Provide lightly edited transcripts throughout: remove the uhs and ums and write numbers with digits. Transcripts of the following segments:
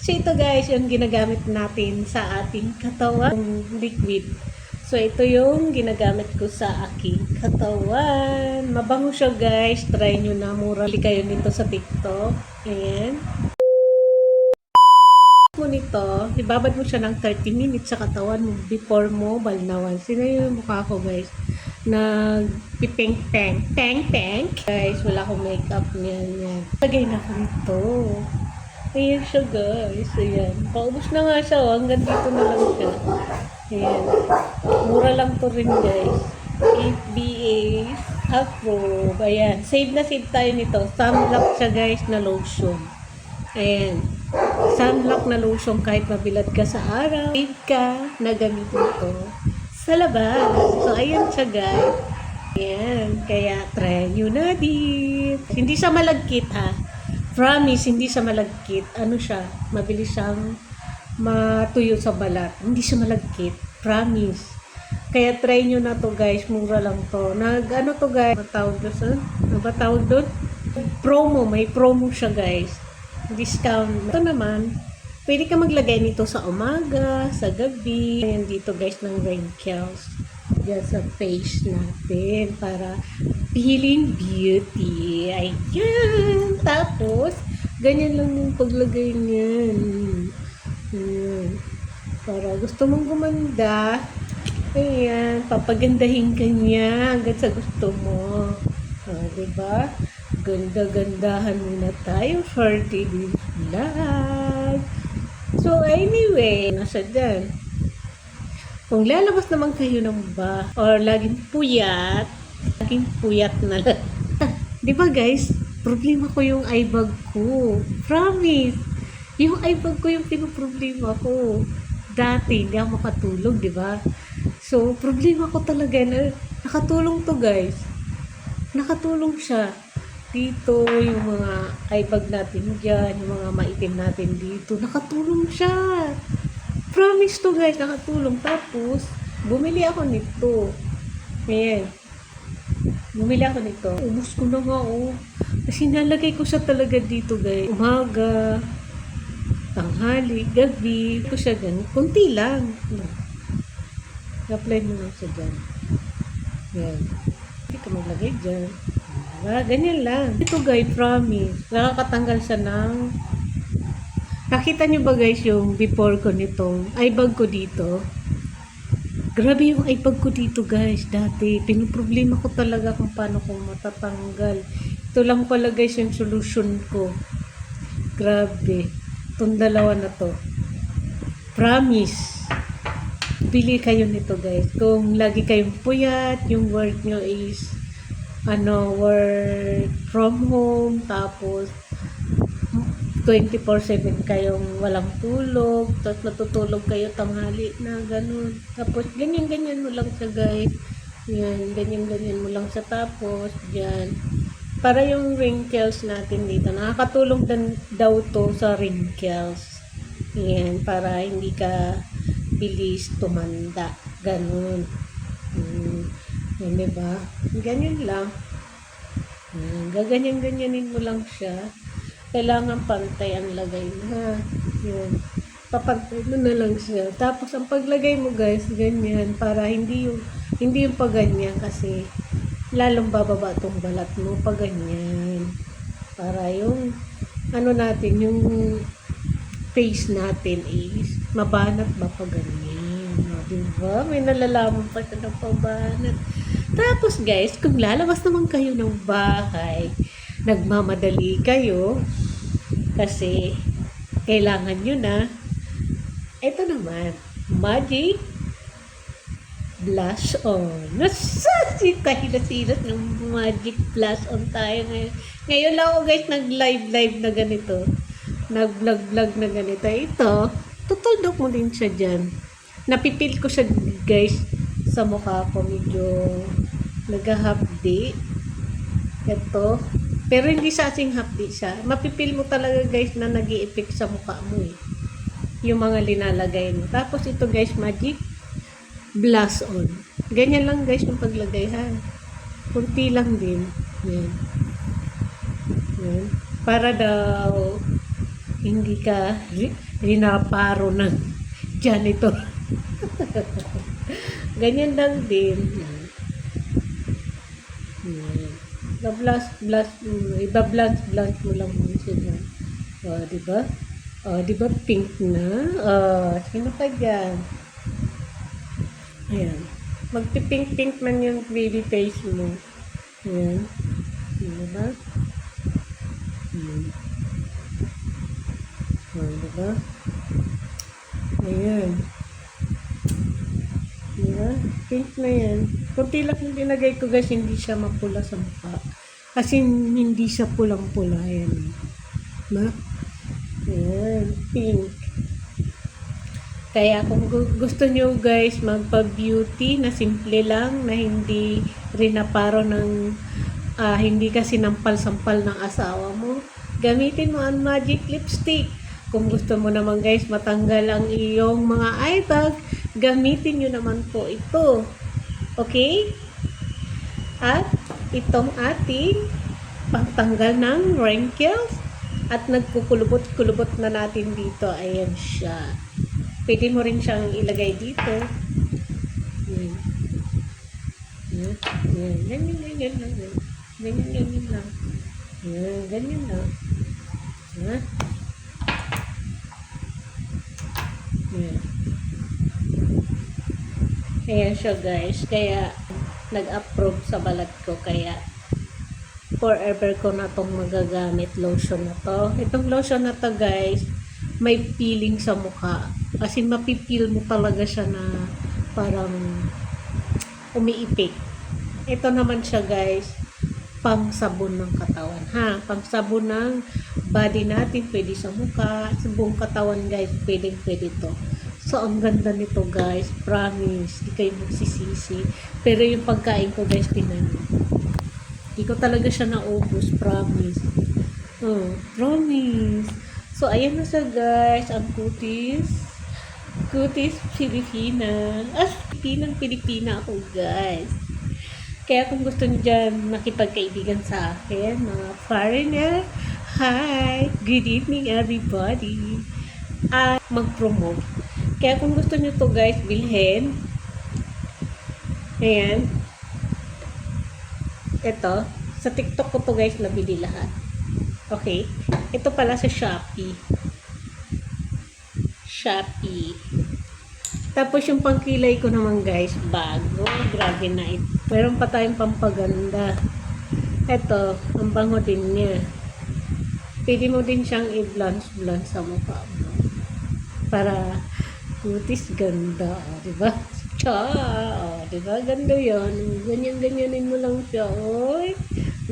So ito guys, yung ginagamit natin sa ating katawan, liquid. So ito yung ginagamit ko sa aking katawan. Mabango siya guys, try nyo na, mura kayo nito sa TikTok. Ayan. Mo nito, ibabad mo siya ng 30 minutes sa katawan mo before mo balnawan. Sino yung mukha ko guys? Nag-pipeng-peng. Guys, wala akong makeup niyan. Yan. Lagay na ko nito. Ayan siya guys. Ayan. Paubos na nga siya. Oh. Hanggang dito na lang siya. Ayan. Mura lang to rin guys. 8 BAs. Approve. Ayan. Save na save tayo nito. Sunblock siya guys na lotion. Ayan. Sunblock na lotion kahit mabilad ka sa araw. Save ka na gamitin ito sa labas. So, ayan siya guys. Ayan. Kaya, try nyo na din. Hindi siya malagkit ha. Promise, hindi siya malagkit. Ano siya? Mabilis siyang matuyo sa balat. Hindi siya malagkit. Promise. Kaya try nyo na to guys. Mura lang to. Ano to guys? Matawag doon? Ano ba tawag doon? Promo. May promo siya guys. Discount. Ito naman, pwede ka maglagay nito sa umaga, sa gabi. Ayan dito guys ng wrinkles. Diyan sa face natin para feeling beauty. Ayan. Tapos, ganyan lang yung paglagay niyan. Ayan. Para gusto mong gumanda. Ayan. Papagandahin ka niya hanggang sa gusto mo. Diba? Ganda-gandahan muna tayo for today's vlog. So, anyway, nasa dyan. Kung lalabas naman kayo ng ba, or laging puyat na lang. Diba guys, problema ko yung eye bag ko. Promise. Yung eye bag ko yung pinoproblema ko. Dati, hindi ako makatulog, diba? So, problema ko talaga na nakatulong to guys. Nakatulong siya. Dito, yung mga eye bag natin dyan, yung mga maitim natin dito, nakatulong siya. Promise to guys, nakatulong. Tapos, bumili ako nito. Ayan. Bumili ako nito. Ubus ko na nga, oh. Kasi nalagay ko siya talaga dito guys. Umaga, tanghali, gabi. Ito siya ganun. Kunti lang. I-apply mo lang siya dyan. Ayan. Hindi ka maglagay dyan. Ganyan lang. Ito guys, promise. Nakakatanggal siya ng... Nakita nyo ba guys yung before ko nitong eye bag ko dito? Grabe yung eye bag ko dito guys. Dati, pinoproblema ko talaga kung paano ko matatanggal. Ito lang pala guys yung solution ko. Grabe. Itong dalawa na to. Promise. Bili kayo nito guys. Kung lagi kayong puyat, yung work nyo is work from home, tapos 24/7 kayong walang tulog, tapos natutulog kayo tanghali na ganun. Tapos ganyan-ganyan mo lang siya guys. Yan, ganyan-ganyan mo lang siya, tapos yan. Para yung wrinkles natin dito, nakakatulong daw to sa wrinkles. Yan, para hindi ka bilis tumanda. Ganun. Yan, diba? Ganyan lang. Gaganyan-ganyanin mo lang siya. Kailangan pantay ang lagay mo, ha? Yan. Papantay mo na lang siya. Tapos, ang paglagay mo, guys, ganyan. Para hindi yung paganyan. Kasi, lalong bababa itong balat mo. Paganyan. Para yung, natin, yung face natin is, mabanat ba paganyan? Diba? May nalalaman pa siya ng pabanat. Tapos guys, kung lalabas naman kayo ng bahay, nagmamadali kayo, kasi kailangan nyo na, ito naman, Magic Blush On. Nasasi kahilasilas ng Magic Blush On tayo ngayon. Ngayon lang ako guys, nag-live na ganito. Nag-vlog na ganito. Ito, tutulog mo din siya dyan. Napipil ko siya guys sa mukha ko, medyo nag-hapdi. Ito. Pero hindi sa asing hapdi siya. Mapipil mo talaga guys na nag-i-effect sa mukha mo eh. Yung mga linalagay mo. Tapos ito guys, Magic Blush On. Ganyan lang guys yung paglagay ha. Kunti lang din. Yan. Yan. Para daw hindi ka rinaparo ng janitor. Ganyan lang din. Iba-blast mo lang mo sila. O, diba? O, diba pink na? O, sino ka dyan? Ayan. Magpipink-pink man yung baby face mo. Ayan. Diba? O, diba? Ayan. Diba? Pink na yan. Kunti lang yung dinagay ko guys, hindi siya mapula sa mukha. Kasi hindi siya pulang-pula. Ayan. Diba? Ayan. Pink. Kaya kung gusto nyo guys magpa-beauty na simple lang, na hindi rinaparo ng hindi ka sinampal-sampal ng asawa mo, gamitin mo ang magic lipstick. Kung gusto mo naman guys matanggal ang iyong mga eye bag, gamitin nyo naman po ito. Okay? At itong ating pangtanggal ng wrinkles at nagkukulubot-kulubot na natin dito. Ayan siya. Pwede mo rin siyang ilagay dito. Yan. Yan. Yan. Ganyan lang. Ganyan lang. Yan. Ganyan lang. Ha? Yan. Ayan siya guys. Kaya nag-approve sa balat ko. Kaya forever ko na itong magagamit lotion na to. Itong lotion na to guys, may feeling sa mukha. Kasi mapipil mo talaga siya na parang umiipik. Ito naman siya guys, pang sabon ng katawan. Ha? Pang sabon ng body natin, pwede sa mukha, sa buong katawan guys, pwede to. So, ang ganda nito guys, promise, di kayo magsisisi. Pero yung pagkain ko guys, tingnan nyo. Di ko talaga siya naubos, promise. Oh, promise. So, ayan na siya guys, ang kutis. Kutis Pilipina. Pilipina ako guys. Kaya kung gusto nyo dyan makipagkaibigan sa akin, mga foreigner, hi! Good evening everybody! At mag-promote. Kaya kung gusto nyo to guys, bilhin. Ayan. Ito. Sa TikTok ko to guys, nabili lahat. Okay? Ito pala sa Shopee. Tapos yung pangkilay ko naman guys, bago. Grabe na ito. Meron pa tayong pampaganda. Ito, ang bango din niya. Pwede mo din siyang i-blance sa mukha mo. Para kutis ganda. Diba? Diba? Ganda yan. Ganyan-ganyanin mo lang siya. Oy,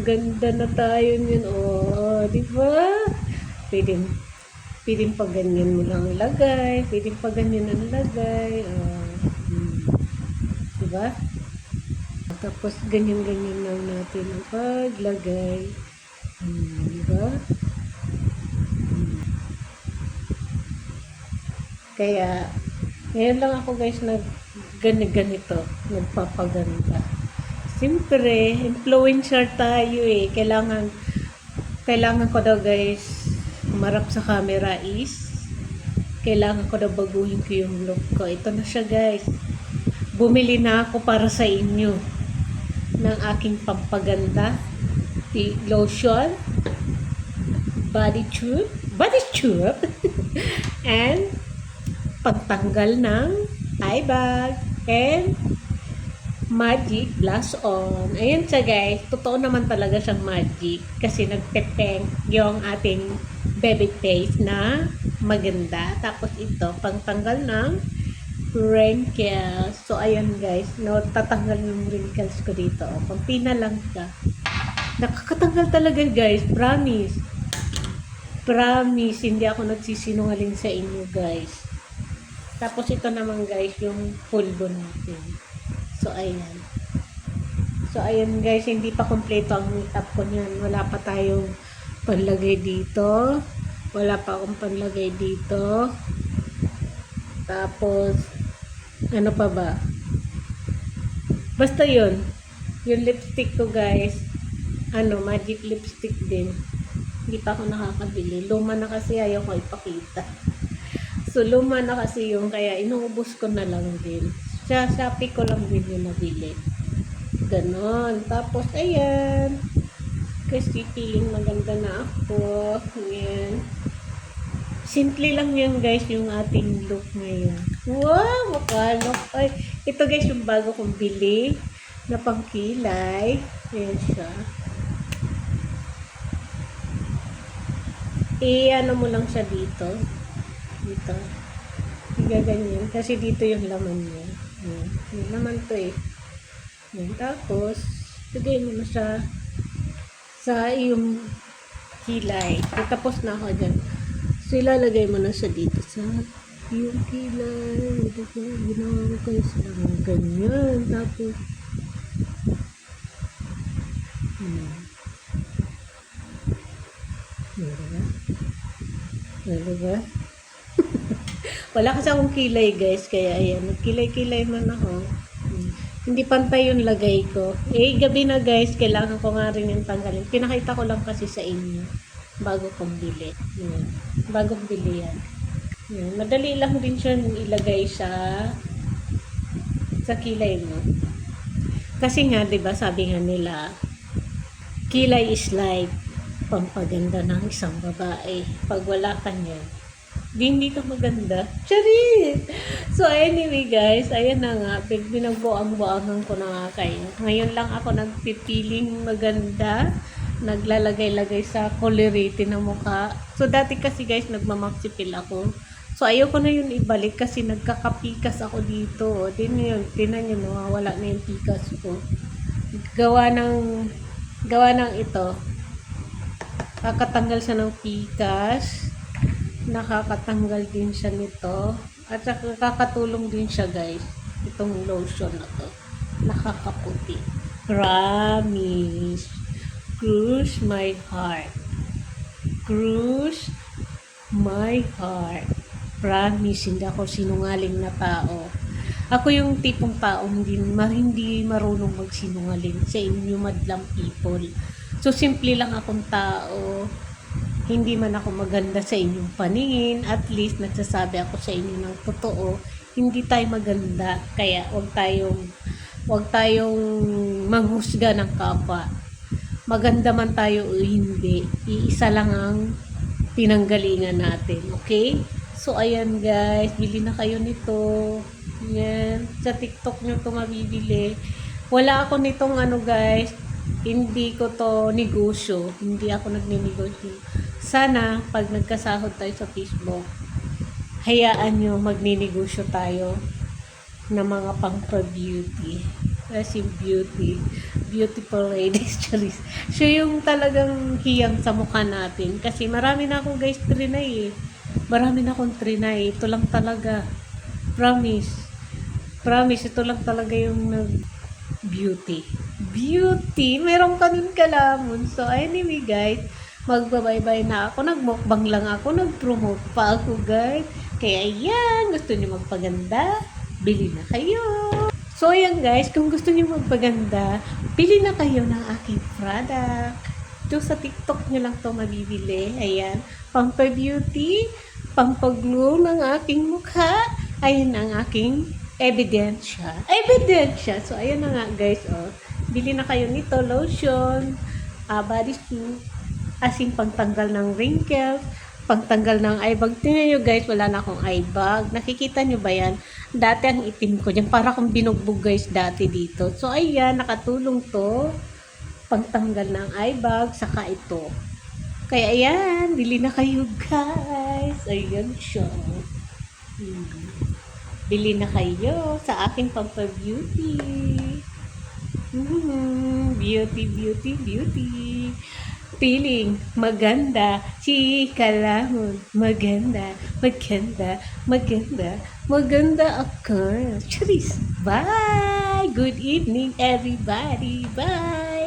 ganda na tayo yun. Diba? Pwedeng pa ganyan mo lang ilagay. Pwedeng pa ganyan ang ilagay. Diba? Tapos ganyan-ganyan lang natin ang paglagay. Diba? Kaya, ngayon lang ako guys ganito. Nagpapaganda. Siyempre, influencer tayo eh. Kailangan ko daw guys marap sa camera is kailangan ko daw baguhin ko yung look ko. Ito na siya guys. Bumili na ako para sa inyo ng aking pampaganda lotion, body tube and pagtanggal ng eye bag and magic blush on. Ayan siya guys. Totoo naman talaga siyang magic kasi nagpepeng yung ating baby face na maganda. Tapos ito, pangtanggal ng wrinkles. So, ayan guys. Tatanggal yung wrinkles ko dito. Kunti na lang siya. Nakakatanggal talaga guys. Promise. Promise. Hindi ako nagsisinungaling sa inyo guys. Tapos ito naman guys, yung pulbo natin. So, ayan. So, ayan guys. Hindi pa kompleto ang makeup ko niyan. Wala pa tayong panlagay dito. Wala pa akong panlagay dito. Tapos, ano pa ba? Basta yun. Yung lipstick ko guys, magic lipstick din. Hindi pa ako nakakabili. Luma na kasi, ayaw ko ipakita. So, luma na kasi yung kaya inuubos ko na lang din. Sa Shopee ko lang din yung nabili. Ganon. Tapos, ayan. Kasi feeling maganda na ako. Ayan. Simple lang yan guys, yung ating look ngayon. Wow! Makalok. Ay, ito guys yung bago kong bili na pangkilay. Ayan siya. I-ano mo lang siya dito. Dito. Igaganyan. Kasi dito yung laman niya. Ayan. Yung laman to eh. Ayan. Tapos, lagay mo na siya sa iyong kilay. Tapos na ako dyan. So, ilalagay mo na siya dito sa iyong kilay. Ito ko, ginawa ko kayo sa ganyan. Tapos, Diba? Wala kasi akong kilay guys, kaya ayan, nagkilay-kilay man ako. Hindi pantay yung lagay ko. Gabi na guys, kailangan ko nga rin yung tanggalin. Pinakita ko lang kasi sa inyo, bago kong bili. Yan. Bagong bili yan. Yan. Madali lang din siya ilagay sa kilay mo. Kasi nga, diba, sabi nga nila, kilay is life. Pampaganda ng isang babae. Pag wala ka niyan, hindi ka maganda. Charit! So anyway guys, ayan na nga. Binagbuang-buangan ko na nga kayo. Ngayon lang ako nagpipiling maganda. Naglalagay-lagay sa colorete na mukha. So dati kasi guys, nagmamaksipil ako. So ayoko na yun ibalik kasi nagkakapikas ako dito. Tinan nyo, nawawala na yung pikas ko. Gawa ng ito. Kakatanggal siya ng pikas. Nakakatanggal din siya nito. At saka kakatulong din siya guys. Itong lotion na to. Nakakaputi. Promise. Cruise my heart. Cruise my heart. Promise, hindi ako sinungaling na tao. Ako yung tipong tao hindi marunong magsinungaling sa inyo madlang people. So, simple lang akong tao. Hindi man ako maganda sa inyong paningin. At least, nagsasabi ako sa inyo ng totoo. Hindi tayo maganda. Kaya, wag tayong manghusga ng kapwa. Maganda man tayo o hindi. Iisa lang ang pinanggalingan natin. Okay? So, ayan guys. Bili na kayo nito. Yan. Sa TikTok nyo ito mabibili. Wala ako nitong guys. Hindi ko to negosyo. Hindi ako nagninegosyo. Sana, pag nagkasahod tayo sa Facebook, hayaan nyo magninegosyo tayo ng mga pang-beauty. Kasi beautiful ladies, charis. Siya yung talagang hiyang sa mukha natin. Kasi marami na akong guys trinay eh. Marami na akong trinay. Ito lang talaga. Promise, ito lang talaga yung beauty. Meron ka nun kalamon. So, anyway guys, magbabay-bye na ako. Nagmukbang lang ako. Nag-promote pa ako guys. Kaya yan, gusto niyo magpaganda, bili na kayo. So, ayan guys, kung gusto niyo magpaganda, bili na kayo ng aking product. Ito sa TikTok nyo lang to mabibili. Ayan, pampa-beauty, pampag-glow ng aking mukha. Ayan ang aking ebidensya. So, ayan na nga guys, oh. Bili na kayo nito, lotion, body soup, asin pangtanggal ng wrinkles, pangtanggal ng eye bag. Tingnan nyo guys, wala na akong eye bag. Nakikita nyo ba yan? Dati ang itim ko dyan. Para akong binugbog guys dati dito. So, ayan, nakatulong to. Pangtanggal ng eye bag, saka ito. Kaya ayan, bili na kayo guys. Ayan siya. Bili na kayo sa aking pampa-beauty. Beauty. Feeling maganda. Chika lamon. Maganda ako. Charis. Bye. Good evening everybody. Bye.